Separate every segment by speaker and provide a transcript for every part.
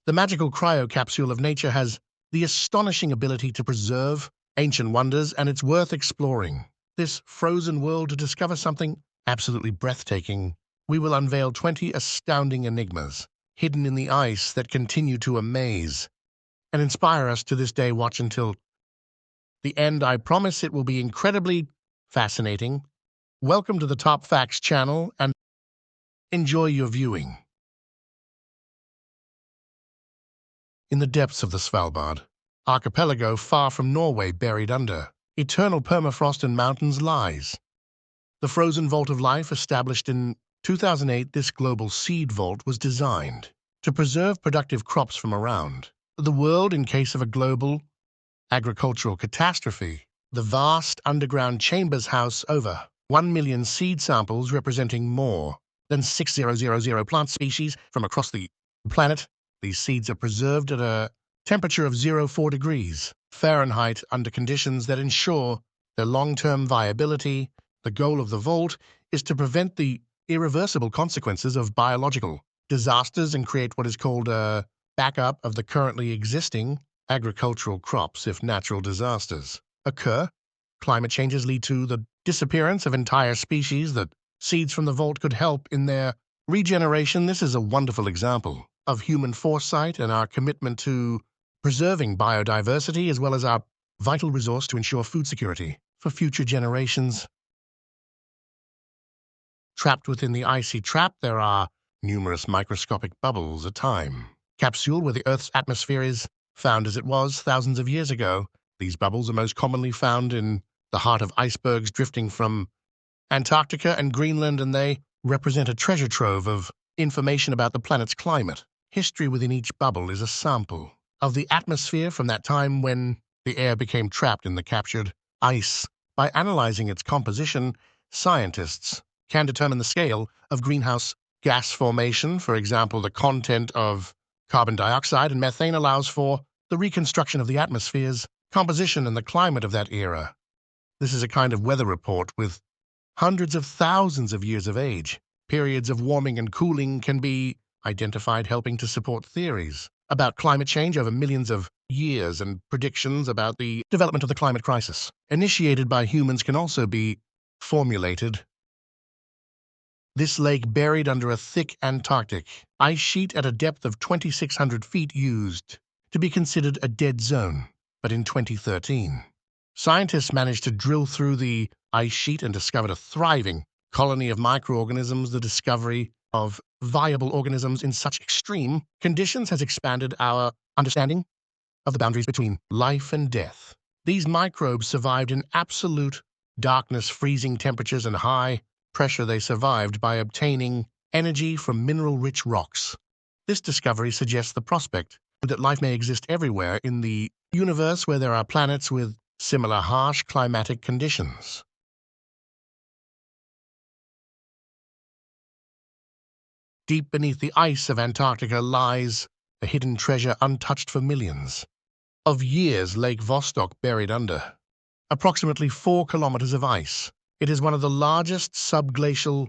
Speaker 1: The magical cryo capsule of nature has the astonishing ability to preserve ancient wonders, and it's worth exploring this frozen world to discover something absolutely breathtaking. We will unveil 20 astounding enigmas hidden in the ice that continue to amaze and inspire us to this day. Watch until the end. I promise it will be incredibly fascinating. Welcome to the Top Facts channel and enjoy your viewing. In the depths of the Svalbard archipelago, far from Norway, buried under eternal permafrost and mountains, lies the frozen vault of life. Established in 2008, this global seed vault was designed to preserve productive crops from around the world in case of a global agricultural catastrophe. The vast underground chambers house over 1 million seed samples representing more than 6,000 plant species from across the planet. These seeds are preserved at a temperature of 04 degrees Fahrenheit under conditions that ensure their long-term viability. The goal of the vault is to prevent the irreversible consequences of biological disasters and create what is called a backup of the currently existing agricultural crops if natural disasters occur. Climate changes lead to the disappearance of entire species. That seeds from the vault could help in their regeneration. This is a wonderful example of human foresight and our commitment to preserving biodiversity, as well as our vital resource to ensure food security for future generations. Trapped within the icy trap, there are numerous microscopic bubbles. A time capsule where the Earth's atmosphere is found as it was thousands of years ago. These bubbles are most commonly found in the heart of icebergs drifting from Antarctica and Greenland, and they represent a treasure trove of information about the planet's climate. History within each bubble is a sample of the atmosphere from that time when the air became trapped in the captured ice. By analyzing its composition, scientists can determine the scale of greenhouse gas formation. For example, the content of carbon dioxide and methane allows for the reconstruction of the atmosphere's composition and the climate of that era. This is a kind of weather report with hundreds of thousands of years of age. Periods of warming and cooling can be identified, helping to support theories about climate change over millions of years, and predictions about the development of the climate crisis initiated by humans can also be formulated. This lake, buried under a thick Antarctic ice sheet at a depth of 2,600 feet, used to be considered a dead zone. But in 2013, scientists managed to drill through the ice sheet and discovered a thriving colony of microorganisms. The discovery of viable organisms in such extreme conditions has expanded our understanding of the boundaries between life and death. These microbes survived in absolute darkness, freezing temperatures, and high pressure. They survived by obtaining energy from mineral-rich rocks. This discovery suggests the prospect that life may exist everywhere in the universe, where there are planets with similar harsh climatic conditions. Deep beneath the ice of Antarctica lies a hidden treasure untouched for millions of years. Lake Vostok, buried under approximately 4 kilometers of ice. It is one of the largest subglacial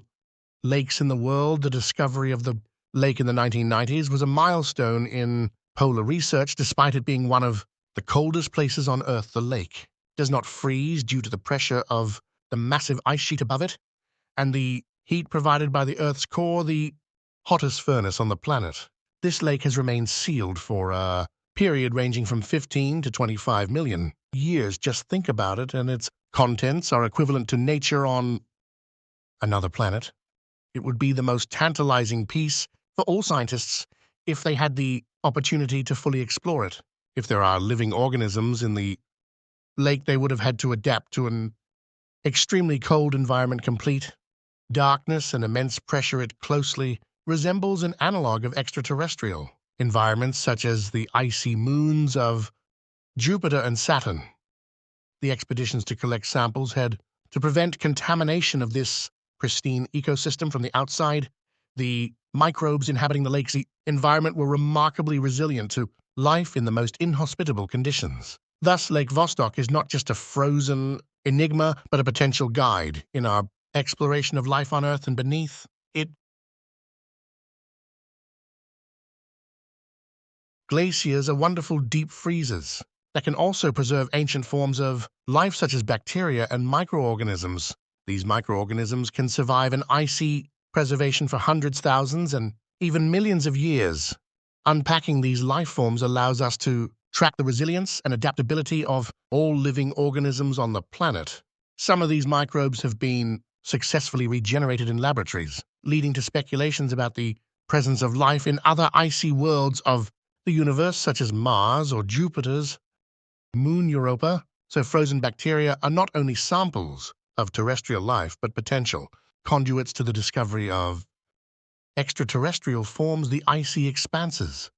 Speaker 1: lakes in the world. The discovery of the lake in the 1990s was a milestone in polar research. Despite it being one of the coldest places on Earth, the lake does not freeze due to the pressure of the massive ice sheet above it and the heat provided by the Earth's core, the hottest furnace on the planet. This lake has remained sealed for a period ranging from 15 to 25 million years. Just think about it, and its contents are equivalent to nature on another planet. It would be the most tantalizing piece for all scientists if they had the opportunity to fully explore it. If there are living organisms in the lake, they would have had to adapt to an extremely cold environment. Complete darkness and immense pressure. It closely resembles an analog of extraterrestrial environments, such as the icy moons of Jupiter and Saturn. The expeditions to collect samples had to prevent contamination of this pristine ecosystem from the outside. The microbes inhabiting the lake's environment were remarkably resilient to life in the most inhospitable conditions. Thus, Lake Vostok is not just a frozen enigma, but a potential guide in our exploration of life on Earth and beneath it. Glaciers are wonderful deep freezers that can also preserve ancient forms of life such as bacteria and microorganisms. These microorganisms can survive in icy preservation for hundreds, thousands, and even millions of years. Unpacking these life forms allows us to track the resilience and adaptability of all living organisms on the planet. Some of these microbes have been successfully regenerated in laboratories, leading to speculations about the presence of life in other icy worlds of the universe, such as Mars or Jupiter's moon Europa. So frozen bacteria are not only samples of terrestrial life, but potential conduits to the discovery of extraterrestrial forms. The icy expanses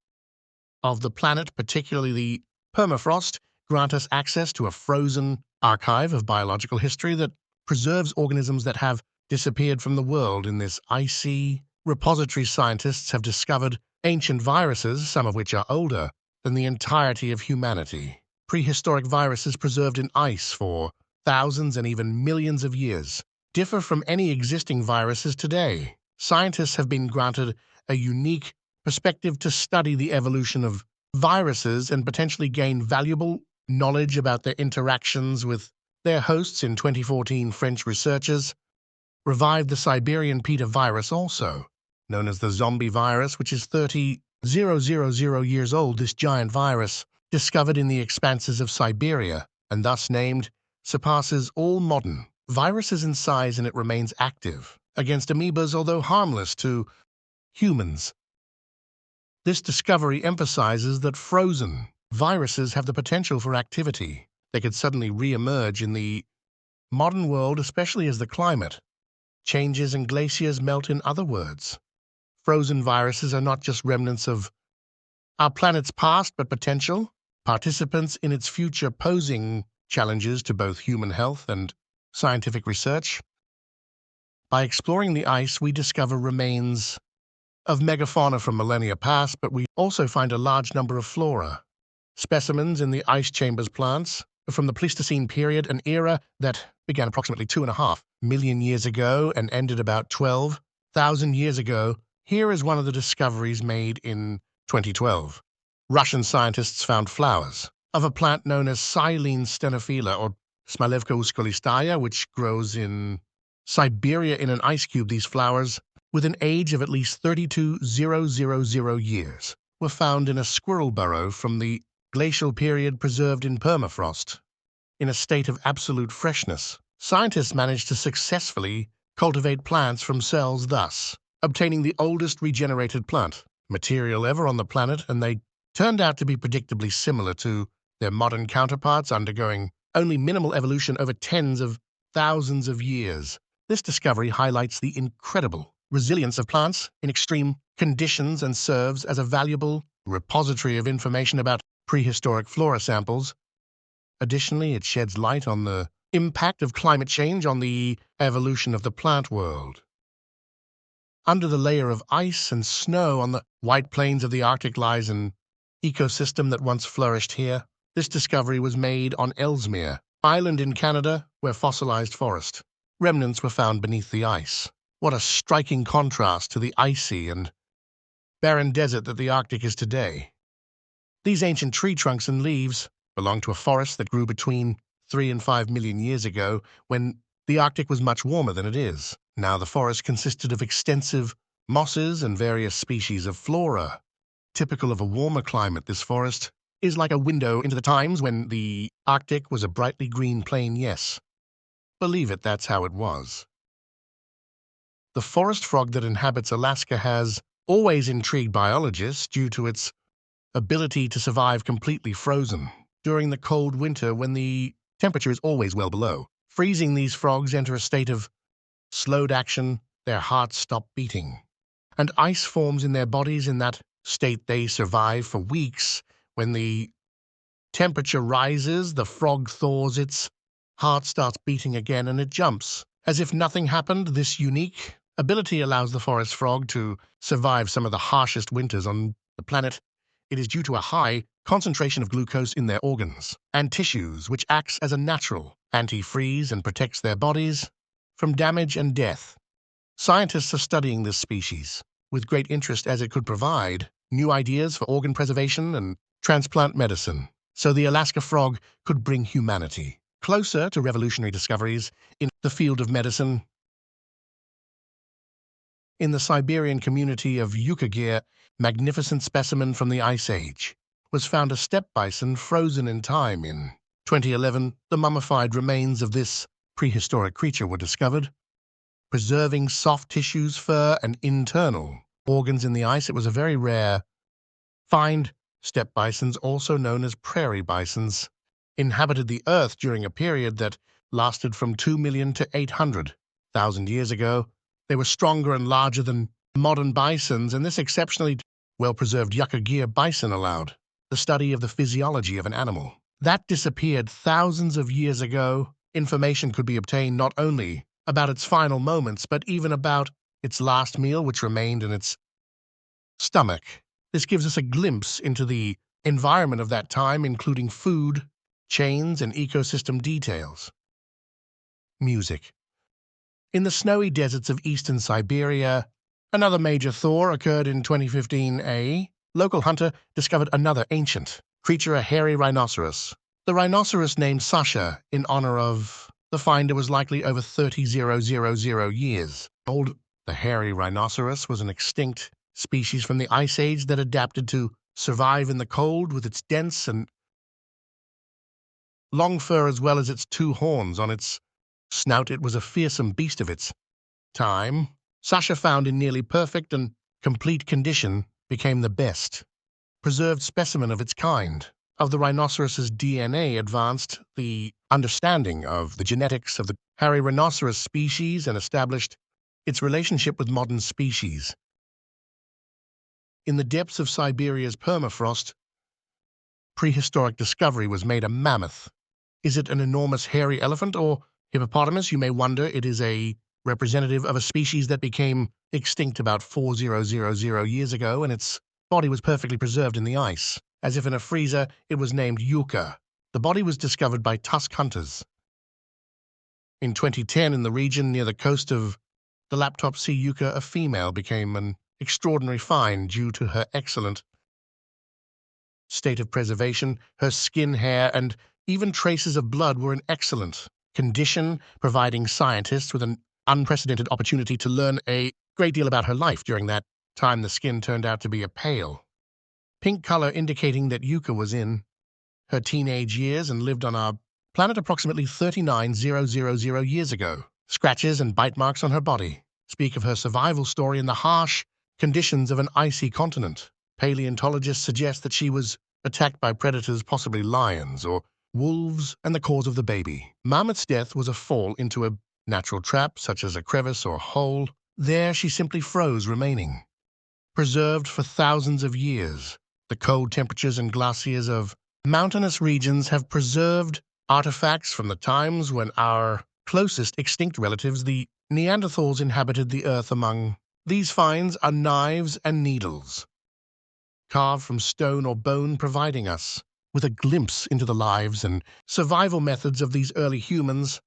Speaker 1: of the planet, particularly the permafrost, grant us access to a frozen archive of biological history that preserves organisms that have disappeared from the world. In this icy repository, scientists have discovered ancient viruses, some of which are older than the entirety of humanity. Prehistoric viruses preserved in ice for thousands and even millions of years differ from any existing viruses today. Scientists have been granted a unique perspective to study the evolution of viruses and potentially gain valuable knowledge about their interactions with their hosts. In 2014, French researchers revived the Siberian Peter virus, also known as the zombie virus, which is 30,000 years old. This giant virus, discovered in the expanses of Siberia and thus named, surpasses all modern viruses in size, and it remains active against amoebas, although harmless to humans. This discovery emphasizes that frozen viruses have the potential for activity. They could suddenly re-emerge in the modern world, especially as the climate changes and glaciers melt. In other words, frozen viruses are not just remnants of our planet's past, but potential participants in its future, posing challenges to both human health and scientific research. By exploring the ice, we discover remains of megafauna from millennia past, but we also find a large number of flora. Specimens in the ice chambers plants from the Pleistocene period, an era that began approximately 2.5 million years ago and ended about 12,000 years ago. Here is one of the discoveries made in 2012. Russian scientists found flowers of a plant known as Silene stenophila, or Smalevka uskolistaya, which grows in Siberia in an ice cube. These flowers, with an age of at least 32,000 years, were found in a squirrel burrow from the glacial period, preserved in permafrost. In a state of absolute freshness, scientists managed to successfully cultivate plants from cells, thus obtaining the oldest regenerated plant material ever on the planet, and they turned out to be predictably similar to their modern counterparts, undergoing only minimal evolution over tens of thousands of years. This discovery highlights the incredible resilience of plants in extreme conditions and serves as a valuable repository of information about prehistoric flora samples. Additionally, it sheds light on the impact of climate change on the evolution of the plant world. Under the layer of ice and snow on the white plains of the Arctic lies an ecosystem that once flourished here. This discovery was made on Ellesmere Island in Canada, where fossilized forest remnants were found beneath the ice. What a striking contrast to the icy and barren desert that the Arctic is today. These ancient tree trunks and leaves belong to a forest that grew between 3 and 5 million years ago, when the Arctic was much warmer than it is. Now the forest consisted of extensive mosses and various species of flora. Typical of a warmer climate, this forest is like a window into the times when the Arctic was a brightly green plain. Yes, believe it, that's how it was. The forest frog that inhabits Alaska has always intrigued biologists due to its ability to survive completely frozen during the cold winter, when the temperature is always well below freezing. These frogs enter a state of slowed action. Their hearts stop beating, and ice forms in their bodies. In that state, they survive for weeks. When the temperature rises, the frog thaws, its heart starts beating again, and it jumps as if nothing happened. This unique ability allows the forest frog to survive some of the harshest winters on the planet. It is due to a high concentration of glucose in their organs and tissues, which acts as a natural antifreeze and protects their bodies from damage and death. Scientists are studying this species with great interest, as it could provide new ideas for organ preservation and transplant medicine, so the Alaska frog could bring humanity closer to revolutionary discoveries in the field of medicine. In the Siberian community of Yukagir, magnificent specimen from the Ice Age, was found a steppe bison frozen in time. In 2011, the mummified remains of this prehistoric creature were discovered, preserving soft tissues, fur, and internal organs in the ice. It was a very rare find. Steppe bisons, also known as prairie bisons, inhabited the Earth during a period that lasted from 2 million to 800,000 years ago. They were stronger and larger than modern bisons, and this exceptionally well-preserved Yukagir bison allowed the study of the physiology of an animal that disappeared thousands of years ago. Information could be obtained not only about its final moments, but even about its last meal, which remained in its stomach. This gives us a glimpse into the environment of that time, including food, chains, and ecosystem details. Music. In the snowy deserts of eastern Siberia, another major thaw occurred in 2015. A local hunter discovered another ancient creature, a hairy rhinoceros. The rhinoceros, named Sasha in honor of the finder, was likely over 30,000 years old. The hairy rhinoceros was an extinct species from the Ice Age that adapted to survive in the cold with its dense and long fur as well as its two horns on its snout. It was a fearsome beast of its time. Sasha, found in nearly perfect and complete condition, became the best preserved specimen of its kind. Of the rhinoceros's DNA advanced the understanding of the genetics of the hairy rhinoceros species and established its relationship with modern species. In the depths of Siberia's permafrost, prehistoric discovery was made: a mammoth. Is it an enormous hairy elephant or hippopotamus? You may wonder. It is a representative of a species that became extinct about 4,000 years ago, and its body was perfectly preserved in the ice. As if in a freezer, it was named Yucca. The body was discovered by tusk hunters in 2010 in the region near the coast of the Laptop Sea. Yucca, a female, became an extraordinary find due to her excellent state of preservation. Her skin, hair, and even traces of blood were in excellent condition, providing scientists with an unprecedented opportunity to learn a great deal about her life. During that time, the skin turned out to be a pale pink color, indicating that Yucca was in her teenage years and lived on our planet approximately 39,000 years ago. Scratches and bite marks on her body speak of her survival story in the harsh conditions of an icy continent. Paleontologists suggest that she was attacked by predators, possibly lions or wolves, and the cause of the baby mammoth's death was a fall into a natural trap, such as a crevice or hole. There she simply froze, remaining preserved for thousands of years. The cold temperatures and glaciers of mountainous regions have preserved artifacts from the times when our closest extinct relatives, the Neanderthals, inhabited the earth. Among these finds are knives and needles, carved from stone or bone, providing us with a glimpse into the lives and survival methods of these early humans.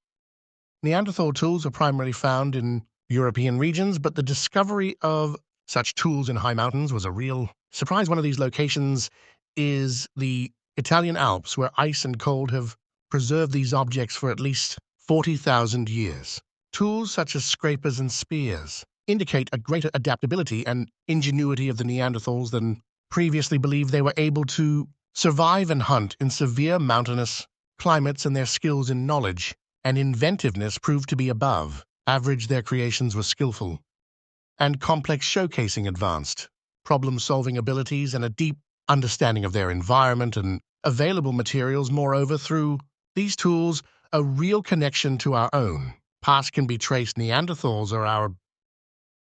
Speaker 1: Neanderthal tools are primarily found in European regions, but the discovery of such tools in high mountains was a real surprise. One of these locations is the Italian Alps, where ice and cold have preserved these objects for at least 40,000 years. Tools such as scrapers and spears indicate a greater adaptability and ingenuity of the Neanderthals than previously believed. They were able to survive and hunt in severe mountainous climates, and their skills in knowledge and inventiveness proved to be above average. Their creations were skillful and complex, showcasing advanced problem-solving abilities and a deep understanding of their environment and available materials. Moreover, through these tools, a real connection to our own past can be traced. Neanderthals are our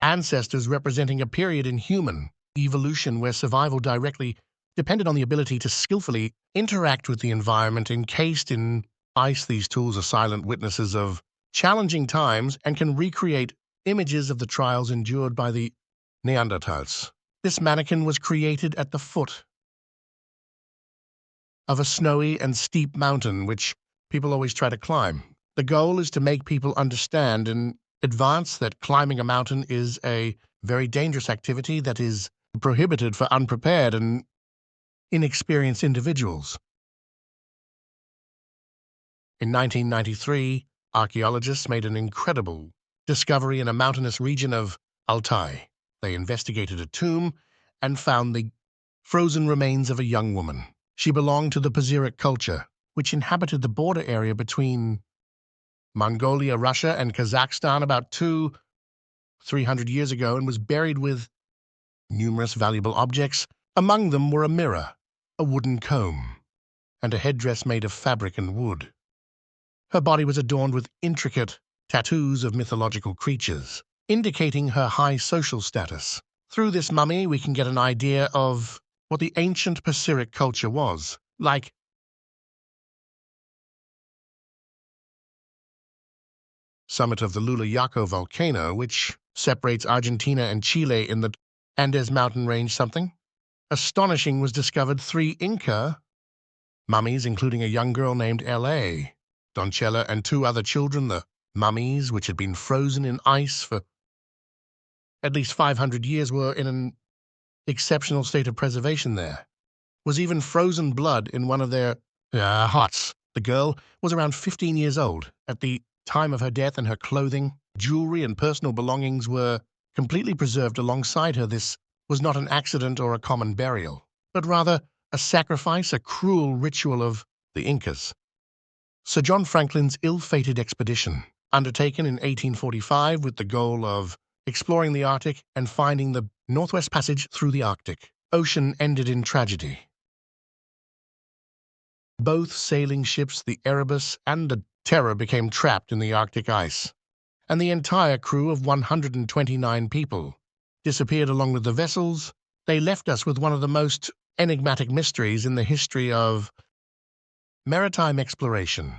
Speaker 1: ancestors, representing a period in human evolution where survival directly depended on the ability to skillfully interact with the environment. Encased in ice, these tools are silent witnesses of challenging times and can recreate images of the trials endured by the Neanderthals. This mannequin was created at the foot of a snowy and steep mountain, which people always try to climb. The goal is to make people understand in advance that climbing a mountain is a very dangerous activity that is prohibited for unprepared and inexperienced individuals. In 1993, archaeologists made an incredible discovery in a mountainous region of Altai. They investigated a tomb and found the frozen remains of a young woman. She belonged to the Pazyryk culture, which inhabited the border area between Mongolia, Russia, and Kazakhstan about 300 years ago, and was buried with numerous valuable objects. Among them were a mirror, a wooden comb, and a headdress made of fabric and wood. Her body was adorned with intricate tattoos of mythological creatures, indicating her high social status. Through this mummy, we can get an idea of what the ancient Pazyryk culture was like. Summit of the Lulayaco volcano, which separates Argentina and Chile in the Andes mountain range. Something astonishing was discovered: 3 Inca mummies, including a young girl named L.A. Doncella and 2 other children. The mummies, which had been frozen in ice for at least 500 years, were in an exceptional state of preservation. There was even frozen blood in one of their hearts. The girl was around 15 years old at the time of her death, and her clothing, jewelry, and personal belongings were completely preserved alongside her. This was not an accident or a common burial, but rather a sacrifice, a cruel ritual of the Incas. Sir John Franklin's ill-fated expedition, undertaken in 1845 with the goal of exploring the Arctic and finding the Northwest Passage through the Arctic Ocean, ended in tragedy. Both sailing ships, the Erebus and the Terror, became trapped in the Arctic ice, and the entire crew of 129 people disappeared along with the vessels. They left us with one of the most enigmatic mysteries in the history of maritime exploration.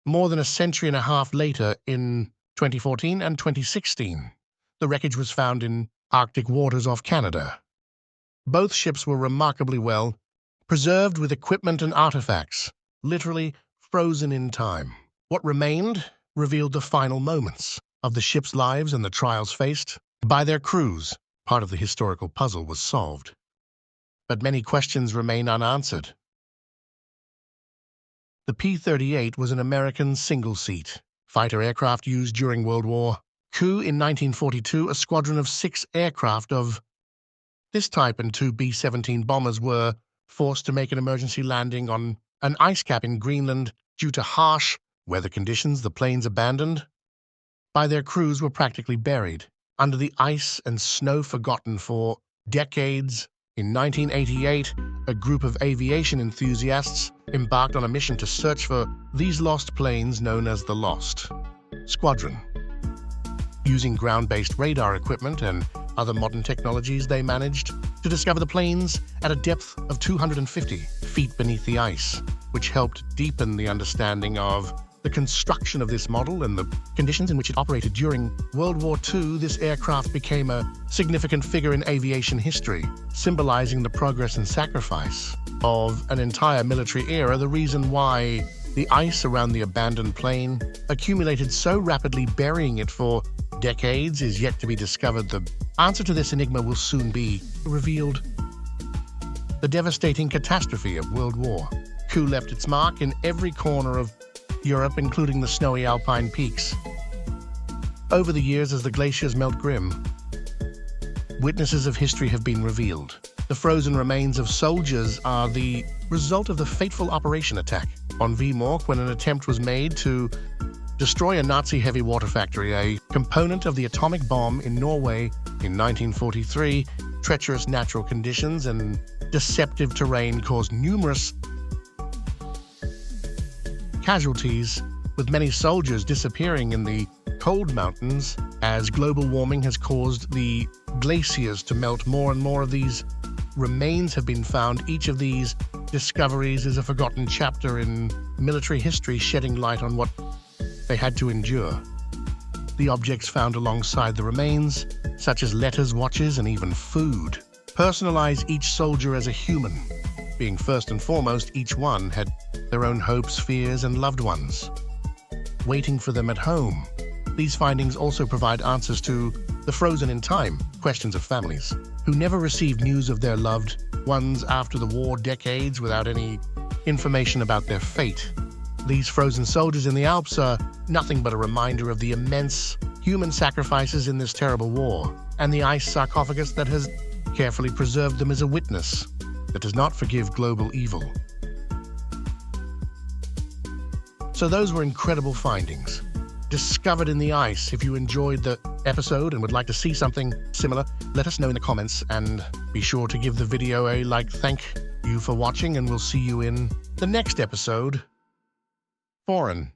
Speaker 1: More than a century and a half later, in 2014 and 2016, the wreckage was found in Arctic waters off Canada. Both ships were remarkably well preserved, with equipment and artifacts literally frozen in time. What remained revealed the final moments of the ship's lives and the trials faced by their crews. Part of the historical puzzle was solved, but many questions remain unanswered. The P-38 was an American single-seat fighter aircraft used during World War II. In 1942, a squadron of 6 aircraft of this type and 2 B-17 bombers were forced to make an emergency landing on an ice cap in Greenland. Due to harsh weather conditions, the planes, abandoned by their crews, were practically buried under the ice and snow, forgotten for decades. In 1988, a group of aviation enthusiasts embarked on a mission to search for these lost planes, known as the Lost Squadron. Using ground-based radar equipment and other modern technologies, they managed to discover the planes at a depth of 250 feet beneath the ice, which helped deepen the understanding of the construction of this model and the conditions in which it operated during World War II. This aircraft became a significant figure in aviation history, symbolizing the progress and sacrifice of an entire military era. The reason why the ice around the abandoned plane accumulated so rapidly, burying it for decades, is yet to be discovered. The answer to this enigma will soon be revealed. The devastating catastrophe of World War II left its mark in every corner of Europe, including the snowy alpine peaks. Over the years, as the glaciers melt grim, witnesses of history have been revealed. The frozen remains of soldiers are the result of the fateful operation attack on Vemork, when an attempt was made to destroy a Nazi heavy water factory, a component of the atomic bomb in Norway in 1943. Treacherous natural conditions and deceptive terrain caused numerous casualties, with many soldiers disappearing in the cold mountains. As global warming has caused the glaciers to melt, more and more of these remains have been found. Each of these discoveries is a forgotten chapter in military history, shedding light on what they had to endure. The objects found alongside the remains, such as letters, watches, and even food, personalize each soldier as a human, being first and foremost, each one had their own hopes, fears, and loved ones waiting for them at home. These findings also provide answers to The frozen in time questions of families who never received news of their loved ones after the war, decades without any information about their fate. These frozen soldiers in the Alps are nothing but a reminder of the immense human sacrifices in this terrible war, and the ice sarcophagus that has carefully preserved them is a witness that does not forgive global evil. So those were incredible findings discovered in the ice. If you enjoyed the episode and would like to see something similar, let us know in the comments, and be sure to give the video a like. Thank you for watching, and we'll see you in the next episode. Foreign.